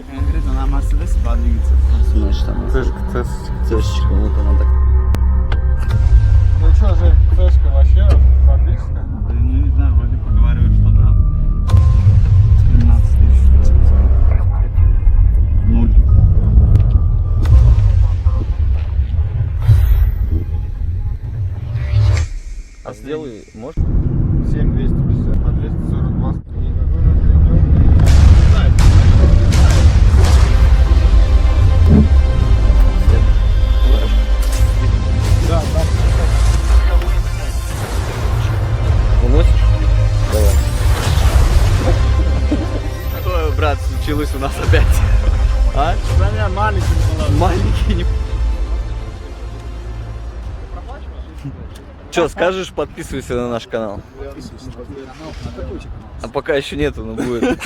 Конкретно на Мерседес подвигаться. Смотришь там. Цешечка, вот она так. Ну что же, цешка вообще отлично. Да, ну не знаю, вроде поговаривают, что да. 13 тысяч. Нуль. А сделай, можешь? 7250 на 242 ступени. Да, да. Уносишь? Давай. Такое, брат, случилось у нас опять. А? Да не, маленький была. Маленький не... Че, скажешь, подписывайся на наш канал. А пока еще нету, но будет.